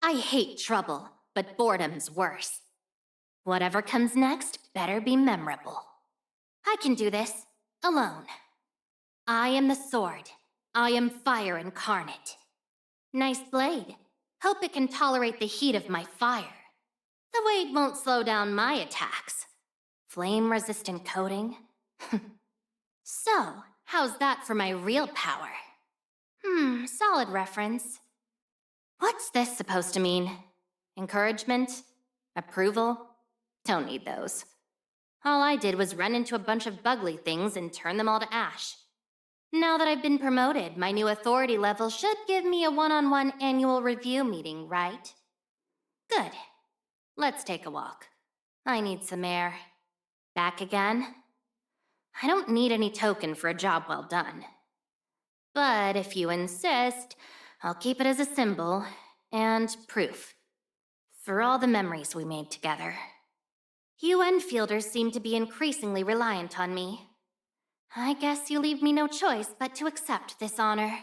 I hate trouble, but boredom's worse. Whatever comes next better be memorable. I can do this, alone. I am the sword. I am fire incarnate. Nice blade. Hope it can tolerate the heat of my fire. The weight won't slow down my attacks. Flame-resistant coating? So, how's that for my real power? Solid reference. What's this supposed to mean? Encouragement? Approval? Don't need those. All I did was run into a bunch of bugly things and turn them all to ash. Now that I've been promoted, my new authority level should give me a one-on-one annual review meeting, right? Good. Let's take a walk. I need some air. Back again? I don't need any token for a job well done. But if you insist, I'll keep it as a symbol and proof. For all the memories we made together. You Enfielders seem to be increasingly reliant on me. I guess you leave me no choice but to accept this honor.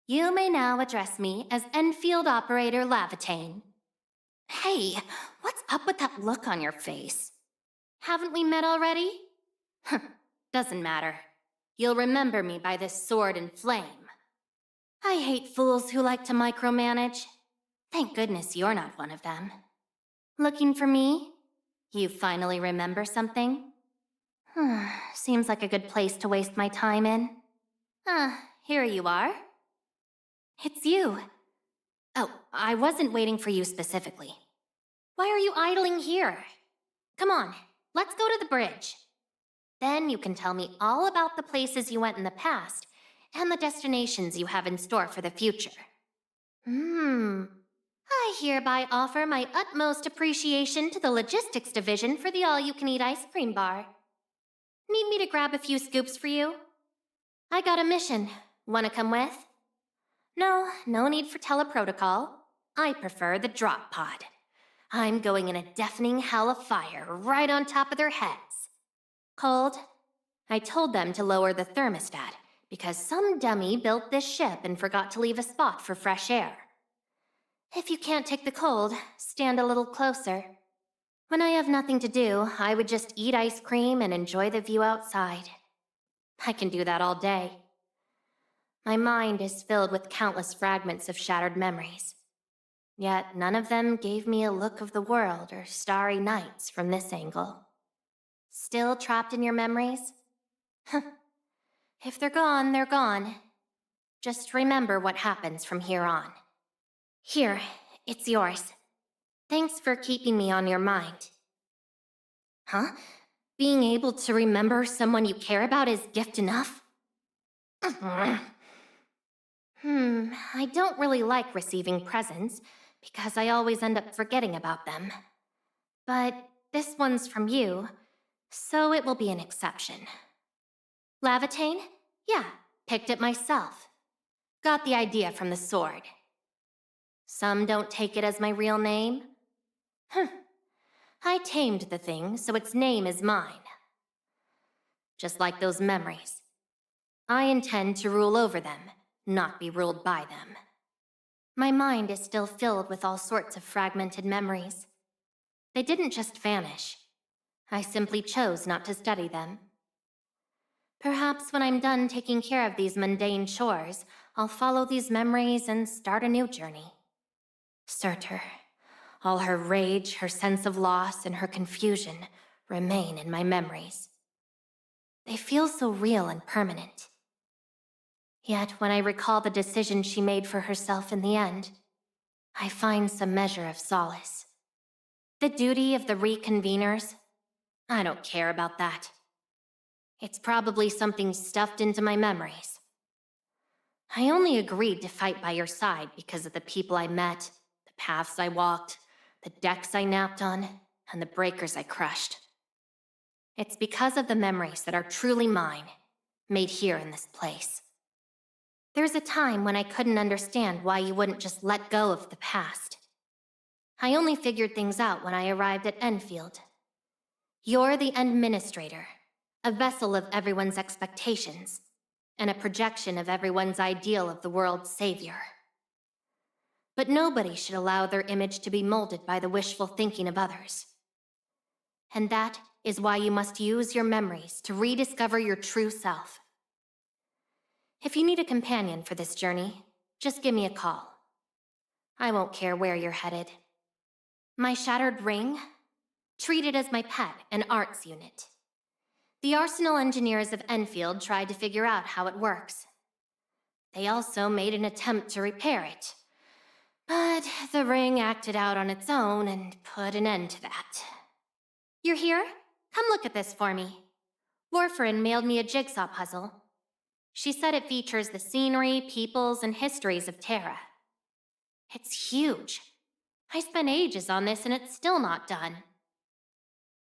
You may now address me as Enfield Operator Laevatain. Hey, what's up with that look on your face? Haven't we met already? Doesn't matter. You'll remember me by this sword and flame. I hate fools who like to micromanage. Thank goodness you're not one of them. Looking for me? You finally remember something? Seems like a good place to waste my time in. Here you are. It's you. Oh, I wasn't waiting for you specifically. Why are you idling here? Come on, let's go to the bridge. Then you can tell me all about the places you went in the past and the destinations you have in store for the future. I hereby offer my utmost appreciation to the logistics division for the all-you-can-eat ice cream bar. Need me to grab a few scoops for you? I got a mission. Wanna come with? No need for teleprotocol. I prefer the drop pod. I'm going in a deafening hell of fire right on top of their heads. Cold? I told them to lower the thermostat because some dummy built this ship and forgot to leave a spot for fresh air. If you can't take the cold, stand a little closer. When I have nothing to do, I would just eat ice cream and enjoy the view outside. I can do that all day. My mind is filled with countless fragments of shattered memories. Yet none of them gave me a look of the world or starry nights from this angle. Still trapped in your memories? If they're gone, they're gone. Just remember what happens from here on. Here, it's yours. Thanks for keeping me on your mind. Huh? Being able to remember someone you care about is gift enough? I don't really like receiving presents, because I always end up forgetting about them. But this one's from you, so it will be an exception. Laevatain? Yeah, picked it myself. Got the idea from the sword. Some don't take it as my real name. I tamed the thing, so its name is mine. Just like those memories. I intend to rule over them, not be ruled by them. My mind is still filled with all sorts of fragmented memories. They didn't just vanish. I simply chose not to study them. Perhaps when I'm done taking care of these mundane chores, I'll follow these memories and start a new journey. Surtur, all her rage, her sense of loss, and her confusion remain in my memories. They feel so real and permanent. Yet when I recall the decision she made for herself in the end, I find some measure of solace. The duty of the reconveners? I don't care about that. It's probably something stuffed into my memories. I only agreed to fight by your side because of the people I met, the paths I walked, the decks I napped on, and the breakers I crushed. It's because of the memories that are truly mine, made here in this place. There's a time when I couldn't understand why you wouldn't just let go of the past. I only figured things out when I arrived at Endfield. You're the administrator, a vessel of everyone's expectations, and a projection of everyone's ideal of the world's savior. But nobody should allow their image to be molded by the wishful thinking of others. And that is why you must use your memories to rediscover your true self. If you need a companion for this journey, just give me a call. I won't care where you're headed. My shattered ring? Treat it as my pet and arts unit. The arsenal engineers of Endfield tried to figure out how it works. They also made an attempt to repair it. But the ring acted out on its own and put an end to that. You're here? Come look at this for me. Warfarin mailed me a jigsaw puzzle. She said it features the scenery, peoples, and histories of Terra. It's huge. I spent ages on this and it's still not done.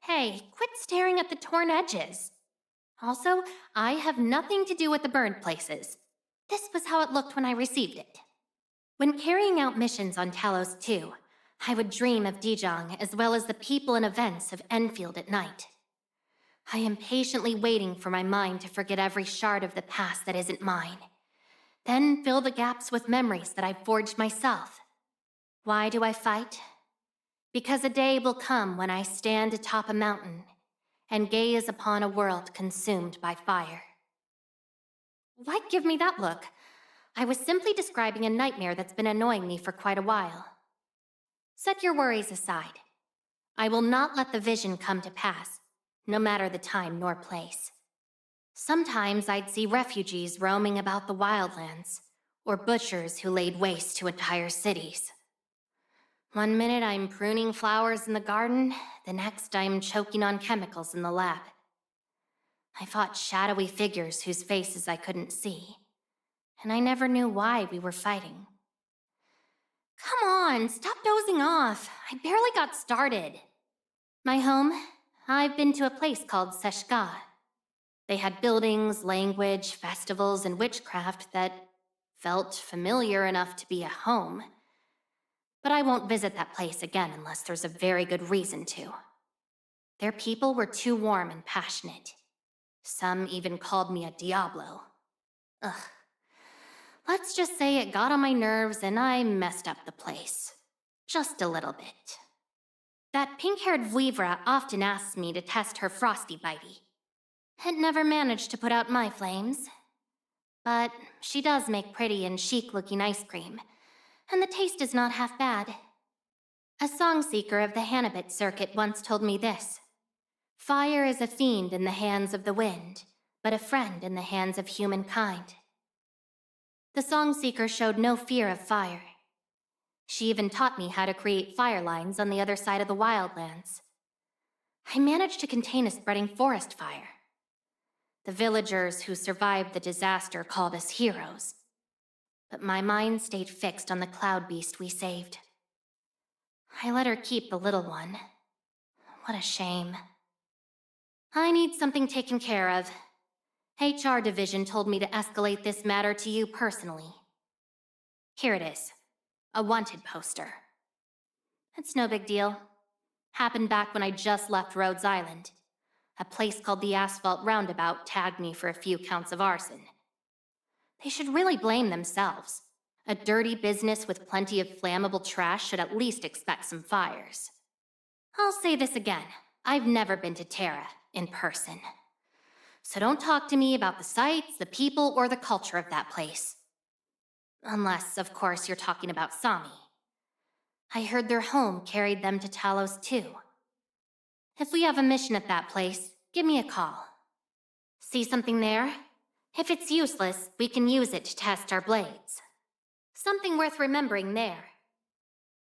Hey, quit staring at the torn edges. Also, I have nothing to do with the burned places. This was how it looked when I received it. When carrying out missions on Talos 2, I would dream of Dijong as well as the people and events of Endfield at night. I am patiently waiting for my mind to forget every shard of the past that isn't mine. Then fill the gaps with memories that I've forged myself. Why do I fight? Because a day will come when I stand atop a mountain and gaze upon a world consumed by fire. Why give me that look? I was simply describing a nightmare that's been annoying me for quite a while. Set your worries aside. I will not let the vision come to pass, no matter the time nor place. Sometimes I'd see refugees roaming about the wildlands, or butchers who laid waste to entire cities. One minute I'm pruning flowers in the garden, the next I'm choking on chemicals in the lab. I fought shadowy figures whose faces I couldn't see, and I never knew why we were fighting. Come on, stop dozing off. I barely got started. My home? I've been to a place called Seshka. They had buildings, language, festivals, and witchcraft that felt familiar enough to be a home. But I won't visit that place again unless there's a very good reason to. Their people were too warm and passionate. Some even called me a Diablo. Ugh. Let's just say it got on my nerves and I messed up the place. Just a little bit. That pink-haired Vuivra often asks me to test her frosty bitey. It never managed to put out my flames. But she does make pretty and chic-looking ice cream, and the taste is not half bad. A song seeker of the Hannibit circuit once told me this. Fire is a fiend in the hands of the wind, but a friend in the hands of humankind. The song seeker showed no fear of fire. She even taught me how to create fire lines on the other side of the wildlands. I managed to contain a spreading forest fire. The villagers who survived the disaster called us heroes. But my mind stayed fixed on the cloud beast we saved. I let her keep the little one. What a shame. I need something taken care of. HR division told me to escalate this matter to you personally. Here it is. A wanted poster. It's no big deal. Happened back when I just left Rhodes Island. A place called the Asphalt Roundabout tagged me for a few counts of arson. They should really blame themselves. A dirty business with plenty of flammable trash should at least expect some fires. I'll say this again. I've never been to Terra in person. So don't talk to me about the sights, the people, or the culture of that place. Unless, of course, you're talking about Sami. I heard their home carried them to Talos too. If we have a mission at that place, give me a call. See something there? If it's useless, we can use it to test our blades. Something worth remembering there.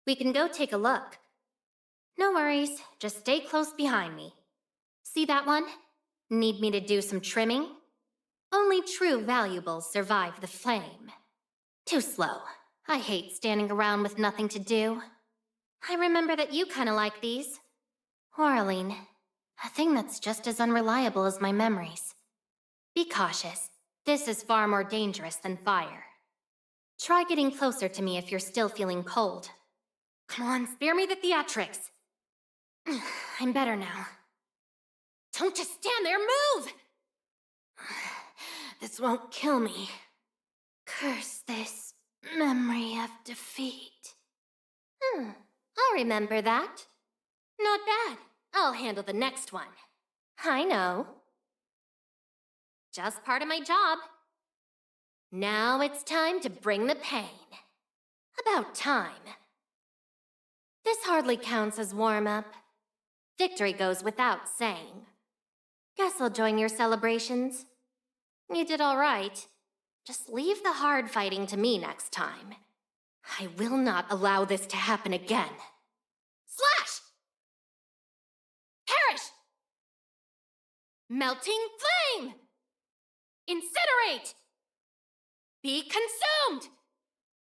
We can go take a look. No worries, just stay close behind me. See that one? Need me to do some trimming? Only true valuables survive the flame. Too slow. I hate standing around with nothing to do. I remember that you kinda like these. Oraline, a thing that's just as unreliable as my memories. Be cautious. This is far more dangerous than fire. Try getting closer to me if you're still feeling cold. Come on, spare me the theatrics. I'm better now. Don't just stand there, move! This won't kill me. Curse this Memory of defeat. I'll remember that. Not bad. I'll handle the next one. I know. Just part of my job. Now it's time to bring the pain. About time. This hardly counts as warm-up. Victory goes without saying. Guess I'll join your celebrations. You did all right. Just leave the hard fighting to me next time. I will not allow this to happen again. Slash! Perish! Melting flame! Incinerate! Be consumed!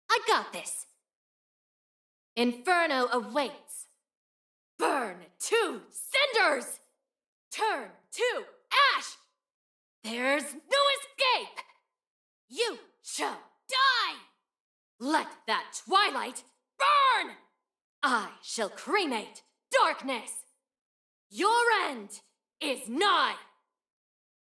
I got this. Inferno awaits. Burn to cinders! Turn to ash! There's no escape! You shall die! Let that twilight burn! I shall cremate darkness! Your end is nigh!